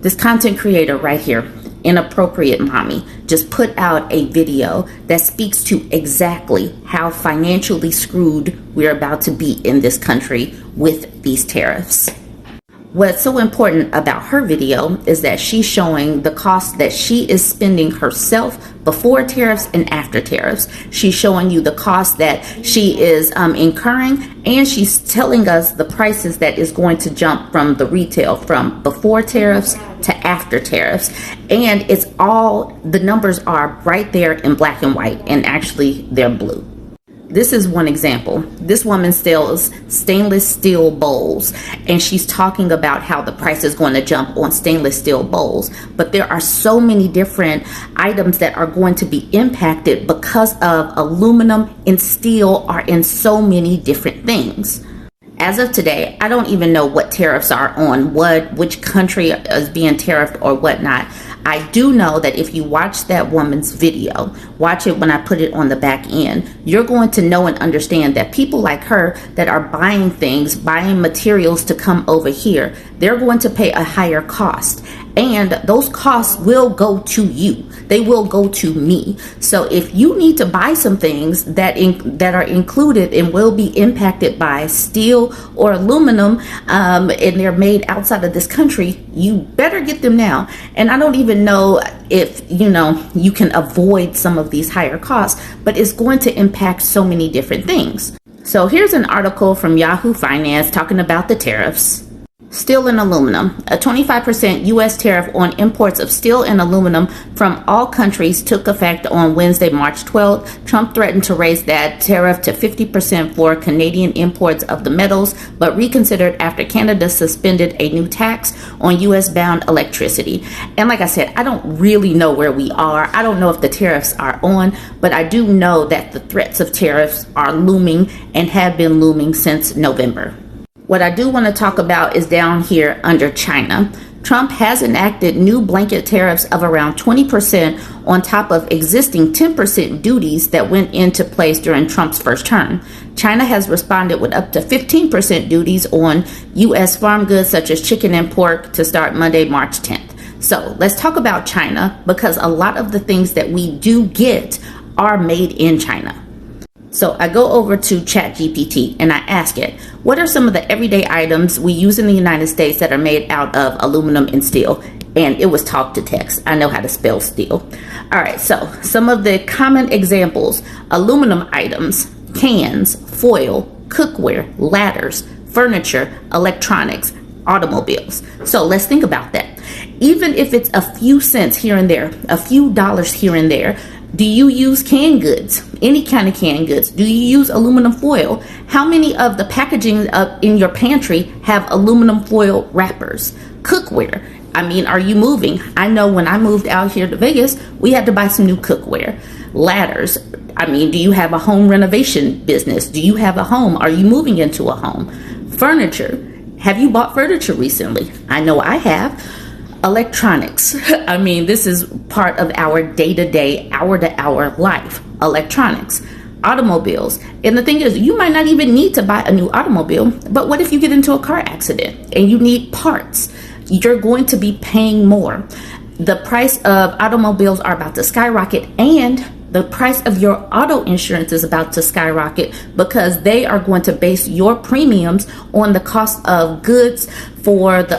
This content creator right here, Inappropriate Mommy, just put out a video that speaks to exactly how financially screwed we're about to be in this country with these tariffs. What's so important about her video is that she's showing the cost that she is spending herself before tariffs and after tariffs. She's showing you the cost that she is incurring, and she's telling us the prices that is going to jump from the retail from before tariffs to after tariffs. And it's all, the numbers are right there in black and white, and actually they're blue. This is one example. This woman sells stainless steel bowls, and she's talking about how the price is going to jump on stainless steel bowls. But there are so many different items that are going to be impacted because of aluminum and steel are in so many different things. As of today, I don't even know what tariffs are on which country is being tariffed or whatnot. I do know that if you watch that woman's video, watch it when I put it on the back end, you're going to know and understand that people like her that are buying things, buying materials to come over here, they're going to pay a higher cost. And those costs will go to you. They will go to me. So if you need to buy some things that are included and will be impacted by steel or aluminum, and they're made outside of this country, you better get them now. And I don't even know if you can avoid some of these higher costs, but it's going to impact so many different things. So here's an article from Yahoo Finance talking about the tariffs. Steel and aluminum. A 25% U.S. tariff on imports of steel and aluminum from all countries took effect on Wednesday, March 12th. Trump threatened to raise that tariff to 50% for Canadian imports of the metals, but reconsidered after Canada suspended a new tax on U.S.-bound electricity. And like I said, I don't really know where we are. I don't know if the tariffs are on, but I do know that the threats of tariffs are looming and have been looming since November. What I do want to talk about is down here under China. Trump has enacted new blanket tariffs of around 20% on top of existing 10% duties that went into place during Trump's first term. China has responded with up to 15% duties on U.S. farm goods such as chicken and pork to start Monday, March 10th. So let's talk about China, because a lot of the things that we do get are made in China. So I go over to ChatGPT and I ask it, what are some of the everyday items we use in the United States that are made out of aluminum and steel? And it was talk to text. I know how to spell steel. All right, so some of the common examples: aluminum items, cans, foil, cookware, ladders, furniture, electronics, automobiles. So let's think about that. Even if it's a few cents here and there, a few dollars here and there, do you use canned goods? Any kind of canned goods? Do you use aluminum foil? How many of the packaging in your pantry have aluminum foil wrappers? Cookware. I mean, are you moving? I know when I moved out here to Vegas, we had to buy some new cookware. Ladders. I mean, do you have a home renovation business? Do you have a home? Are you moving into a home? Furniture. Have you bought furniture recently? I know I have. Electronics. I mean, this is part of our day-to-day, hour-to-hour life. Electronics. Automobiles. And the thing is, you might not even need to buy a new automobile, but what if you get into a car accident and you need parts? You're going to be paying more. The price of automobiles are about to skyrocket, and the price of your auto insurance is about to skyrocket, because they are going to base your premiums on the cost of goods for the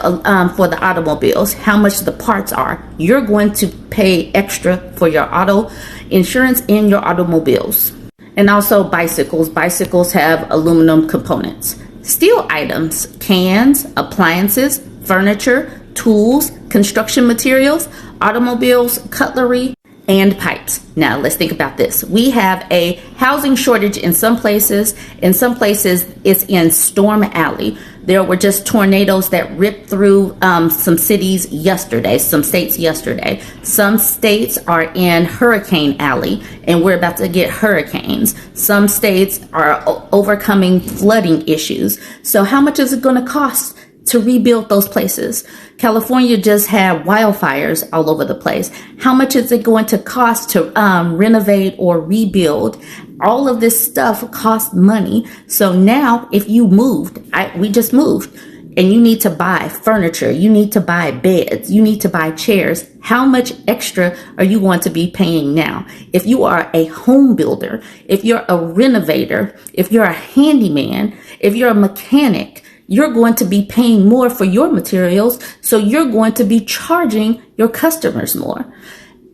automobiles, how much the parts are. You're going to pay extra for your auto insurance and your automobiles. And also bicycles. Bicycles have aluminum components. Steel items, cans, appliances, furniture, tools, construction materials, automobiles, cutlery, and pipes. Now let's think about this. We have a housing shortage in some places. In some places it's in Storm Alley. There were just tornadoes that ripped through some cities yesterday, some states yesterday. Some states are in Hurricane Alley, and we're about to get hurricanes. Some states are overcoming flooding issues. So how much is it going to cost to rebuild those places? California just had wildfires all over the place. How much is it going to cost to renovate or rebuild? All of this stuff costs money. So now if you moved, we just moved. and you need to buy furniture, you need to buy beds, you need to buy chairs, how much extra are you going to be paying now? If you are a home builder, if you're a renovator, if you're a handyman, if you're a mechanic, you're going to be paying more for your materials, so you're going to be charging your customers more.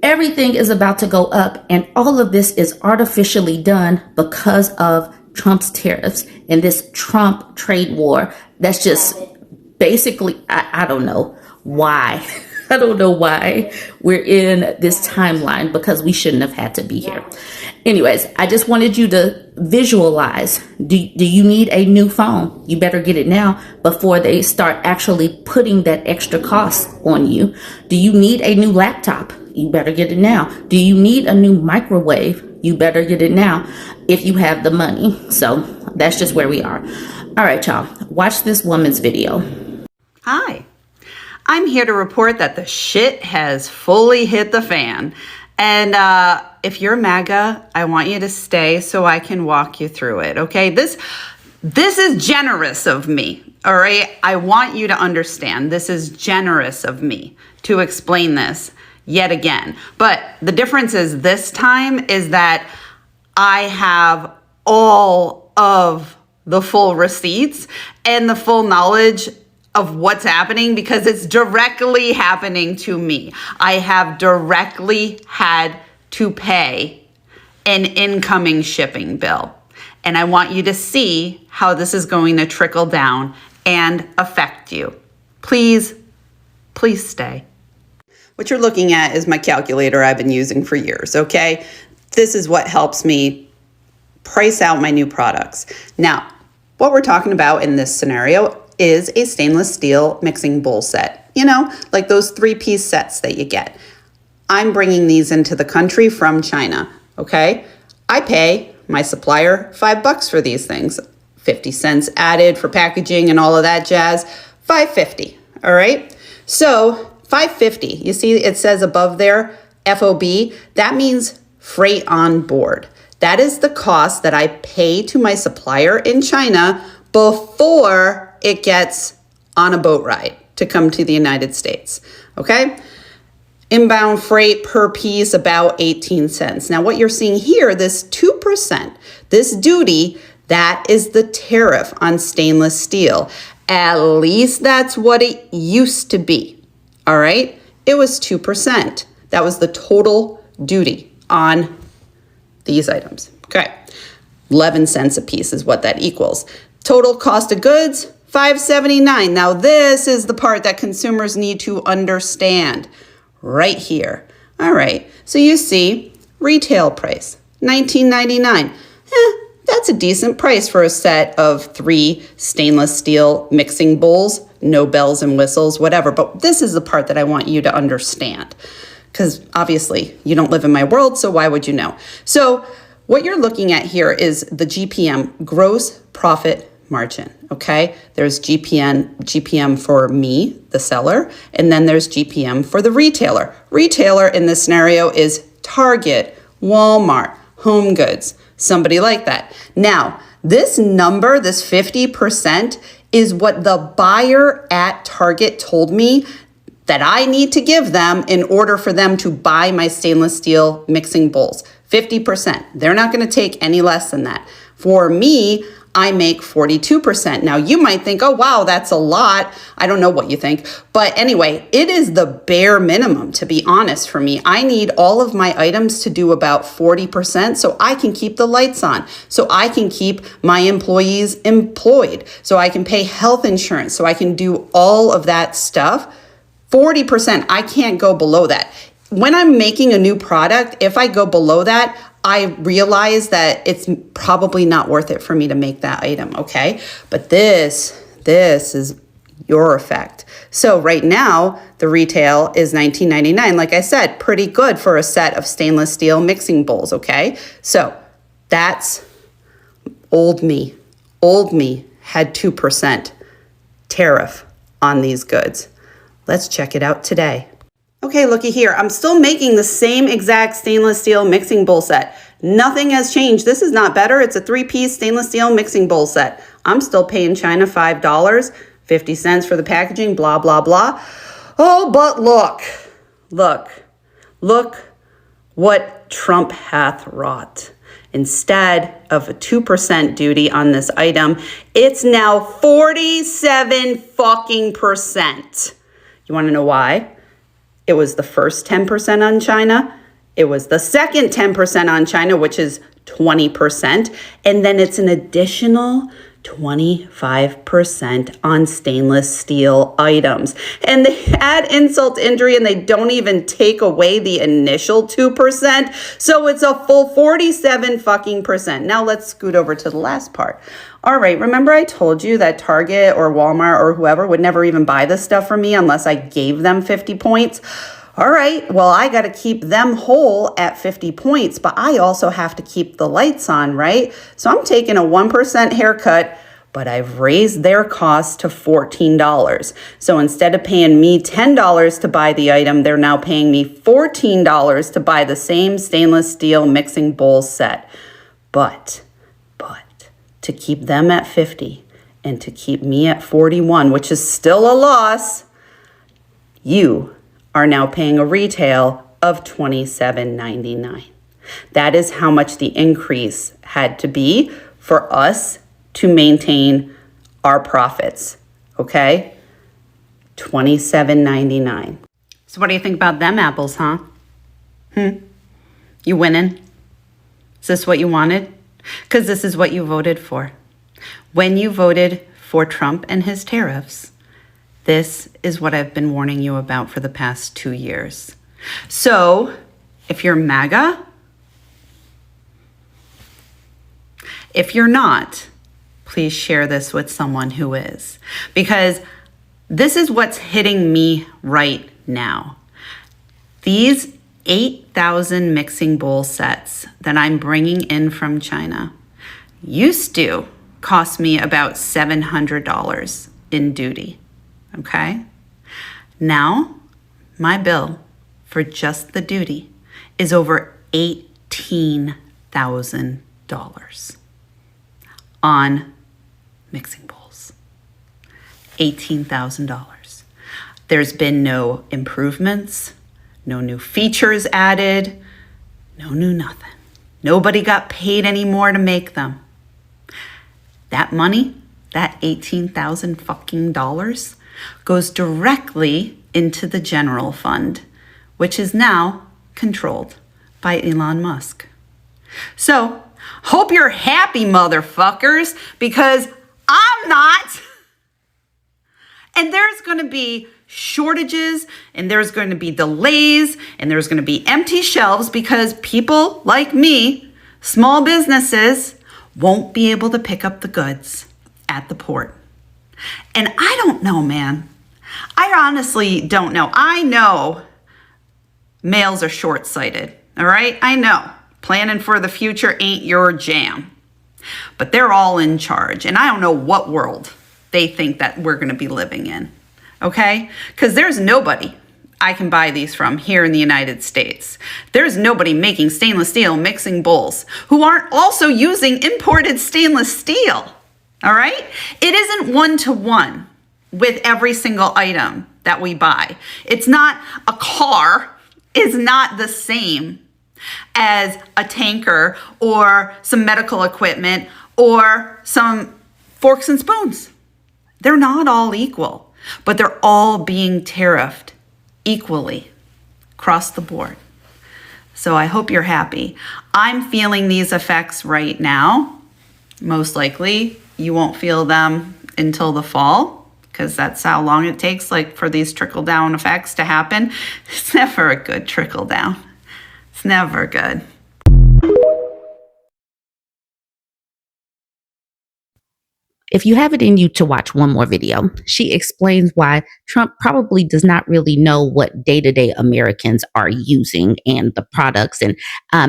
Everything is about to go up, and all of this is artificially done because of Trump's tariffs and this Trump trade war. That's just basically, I don't know why. I don't know why we're in this timeline, because we shouldn't have had to be here. Anyways, I just wanted you to visualize. Do you need a new phone? You better get it now before they start actually putting that extra cost on you. Do you need a new laptop? You better get it now. Do you need a new microwave? You better get it now if you have the money. So that's just where we are. All right, y'all. Watch this woman's video. Hi. I'm here to report that the shit has fully hit the fan. And if you're MAGA, I want you to stay so I can walk you through it, okay? This is generous of me, all right? I want you to understand this is generous of me to explain this yet again. But the difference is this time is that I have all of the full receipts and the full knowledge of what's happening, because it's directly happening to me. I have directly had to pay an incoming shipping bill. And I want you to see how this is going to trickle down and affect you. Please, please stay. What you're looking at is my calculator I've been using for years, okay? This is what helps me price out my new products. Now, what we're talking about in this scenario is a stainless steel mixing bowl set. You know, like those 3-piece sets that you get. I'm bringing these into the country from China, okay? I pay my supplier $5 for these things. 50 cents added for packaging and all of that jazz. $5.50, all right? So $5.50, you see it says above there, FOB, that means freight on board. That is the cost that I pay to my supplier in China before it gets on a boat ride to come to the United States, okay? Inbound freight per piece, about 18 cents. Now what you're seeing here, this 2%, this duty, that is the tariff on stainless steel. At least that's what it used to be, all right? It was 2%. That was the total duty on these items, okay? 11 cents a piece is what that equals. Total cost of goods, $5.79. Now this is the part that consumers need to understand right here. All right, so you see retail price, $19.99. That's a decent price for a set of 3 stainless steel mixing bowls, no bells and whistles, whatever. But this is the part that I want you to understand, because obviously you don't live in my world, so why would you know? So what you're looking at here is the GPM, gross profit margin, okay? There's GPM for me, the seller, and then there's GPM for the retailer. Retailer in this scenario is Target, Walmart, Home Goods, somebody like that. Now, this number, this 50%, is what the buyer at Target told me that I need to give them in order for them to buy my stainless steel mixing bowls. 50%. They're not going to take any less than that. For me, I make 42%. Now you might think, oh wow, that's a lot. I don't know what you think. But anyway, it is the bare minimum, to be honest, for me. I need all of my items to do about 40% so I can keep the lights on, so I can keep my employees employed, so I can pay health insurance, so I can do all of that stuff. 40%, I can't go below that. When I'm making a new product, if I go below that, I realize that it's probably not worth it for me to make that item, okay? But this is your effect. So right now, the retail is $19.99. Like I said, pretty good for a set of stainless steel mixing bowls, okay? So that's old me. Old me had 2% tariff on these goods. Let's check it out today. Okay, looky here. I'm still making the same exact stainless steel mixing bowl set. Nothing has changed. This is not better. It's a 3-piece stainless steel mixing bowl set. I'm still paying China $5. 50 cents for the packaging, blah, blah, blah. Oh, but look what Trump hath wrought. Instead of a 2% duty on this item, it's now 47 fucking percent. You want to know why? It was the first 10% on China. It was the second 10% on China, which is 20%. And then it's an additional 25% on stainless steel items. And they add insult to injury and they don't even take away the initial 2%. So it's a full 47 fucking percent. Now let's scoot over to the last part. All right, remember I told you that Target or Walmart or whoever would never even buy this stuff from me unless I gave them 50 points? All right, well, I got to keep them whole at 50 points, but I also have to keep the lights on, right? So I'm taking a 1% haircut, but I've raised their cost to $14. So instead of paying me $10 to buy the item, they're now paying me $14 to buy the same stainless steel mixing bowl set. But to keep them at 50 and to keep me at 41, which is still a loss, you are now paying a retail of $27.99. That is how much the increase had to be for us to maintain our profits, okay? $27.99. So what do you think about them apples, huh? You winning? Is this what you wanted? Because this is what you voted for. When you voted for Trump and his tariffs, this is what I've been warning you about for the past 2 years. So if you're MAGA, if you're not, please share this with someone who is. Because this is what's hitting me right now. These 8,000 mixing bowl sets that I'm bringing in from China used to cost me about $700 in duty. Okay? Now, my bill for just the duty is over $18,000 on mixing bowls. $18,000. There's been no improvements, no new features added, no new nothing. Nobody got paid any more to make them. That money, that 18,000 fucking dollars, goes directly into the general fund, which is now controlled by Elon Musk. So, hope you're happy, motherfuckers, because I'm not. And there's going to be shortages, and there's going to be delays, and there's going to be empty shelves because people like me, small businesses, won't be able to pick up the goods at the port. And I don't know, man. I honestly don't know. I know males are short-sighted, all right? I know. Planning for the future ain't your jam. But they're all in charge, and I don't know what world they think that we're going to be living in, okay? Because there's nobody I can buy these from here in the United States. There's nobody making stainless steel mixing bowls who aren't also using imported stainless steel, all right? It isn't one-to-one with every single item that we buy. It's not a car is not the same as a tanker or some medical equipment or some forks and spoons. They're not all equal, but they're all being tariffed equally across the board. So I hope you're happy. I'm feeling these effects right now. Most likely you won't feel them until the fall, because that's how long it takes for these trickle down effects to happen. It's never a good trickle down. It's never good. If you have it in you to watch one more video, she explains why Trump probably does not really know what day-to-day Americans are using and the products and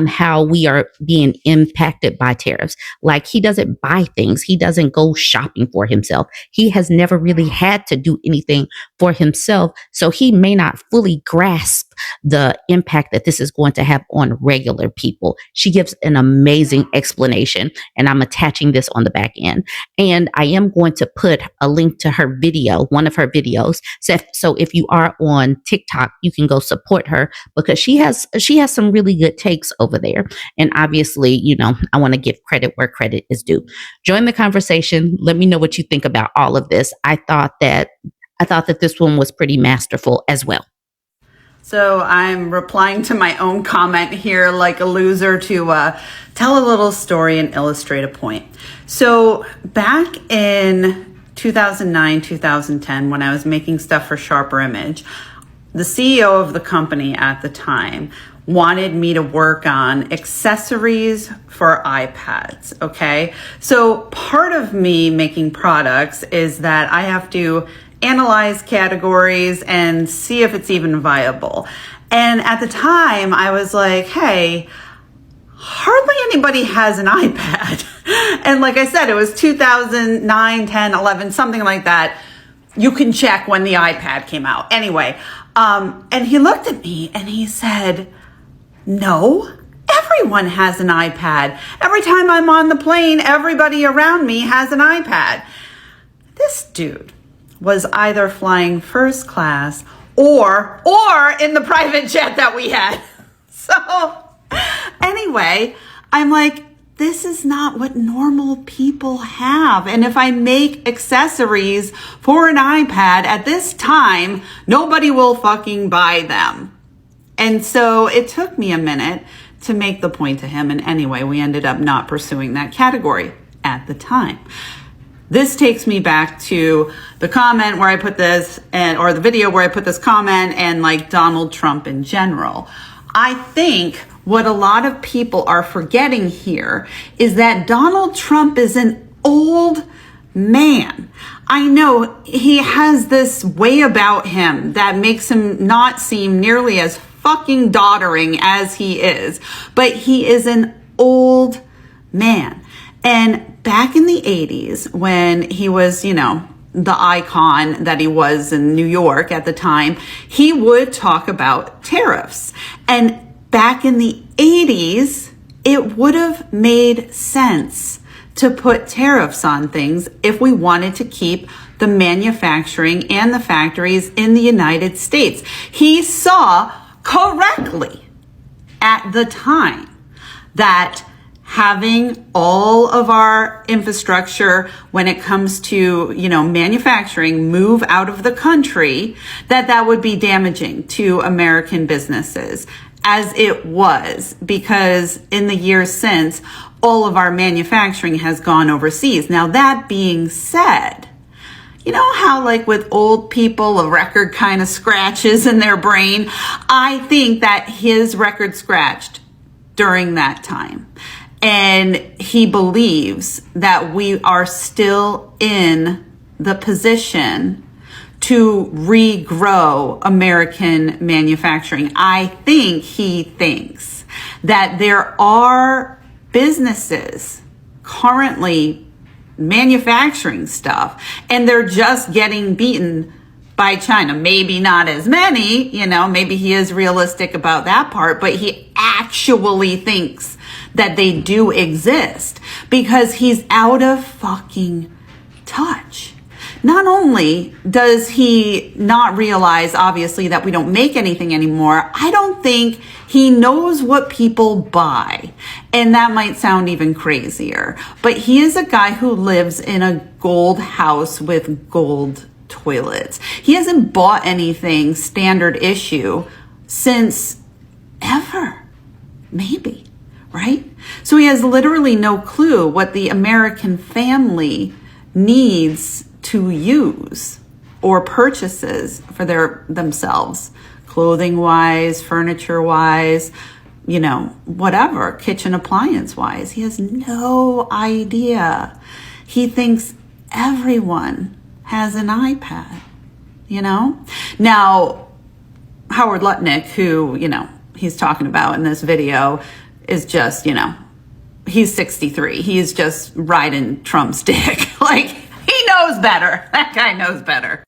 how we are being impacted by tariffs. Like, he doesn't buy things. He doesn't go shopping for himself. He has never really had to do anything for himself. So he may not fully grasp the impact that this is going to have on regular people. She gives an amazing explanation, and I'm attaching this on the back end. And I am going to put a link to her video, one of her videos. So if you are on TikTok, you can go support her because she has some really good takes over there. And obviously, I want to give credit where credit is due. Join the conversation. Let me know what you think about all of this. I thought that this one was pretty masterful as well. So I'm replying to my own comment here like a loser to tell a little story and illustrate a point. So back in 2009, 2010, when I was making stuff for Sharper Image, the CEO of the company at the time wanted me to work on accessories for iPads, okay? So part of me making products is that I have to analyze categories and see if it's even viable. And at the time, I was like, hey, hardly anybody has an iPad. And like I said, it was 2009, 10, 11, something like that. You can check when the iPad came out. Anyway, and he looked at me and he said, no, everyone has an iPad. Every time I'm on the plane, everybody around me has an iPad. This dude was either flying first class or in the private jet that we had. So anyway, I'm like, this is not what normal people have. And if I make accessories for an iPad at this time, nobody will fucking buy them. And so it took me a minute to make the point to him. And anyway, we ended up not pursuing that category at the time. This takes me back to the comment where I put this or the video where I put this comment and like Donald Trump in general. I think what a lot of people are forgetting here is that Donald Trump is an old man. I know he has this way about him that makes him not seem nearly as fucking doddering as he is, but he is an old man. And back in the 80s, when he was, the icon that he was in New York at the time, he would talk about tariffs. And back in the 80s, it would have made sense to put tariffs on things if we wanted to keep the manufacturing and the factories in the United States. He saw correctly at the time that having all of our infrastructure when it comes to, manufacturing move out of the country, that would be damaging to American businesses, as it was, because in the years since, all of our manufacturing has gone overseas. Now, that being said, you know how like with old people, a record kind of scratches in their brain? I think that his record scratched during that time. And he believes that we are still in the position to regrow American manufacturing. I think he thinks that there are businesses currently manufacturing stuff and they're just getting beaten by China. Maybe not as many, maybe he is realistic about that part, but he actually thinks that they do exist because he's out of fucking touch. Not only does he not realize, obviously, that we don't make anything anymore, I don't think he knows what people buy. And that might sound even crazier. But he is a guy who lives in a gold house with gold toilets. He hasn't bought anything standard issue since ever. Maybe, right? So he has literally no clue what the American family needs to use or purchases for themselves, clothing wise, furniture wise, whatever, kitchen appliance wise. He has no idea. He thinks everyone has an iPad, Now, Howard Lutnick, who, he's talking about in this video, is just, he's 63. He's just riding Trump's dick. Like, he knows better. That guy knows better.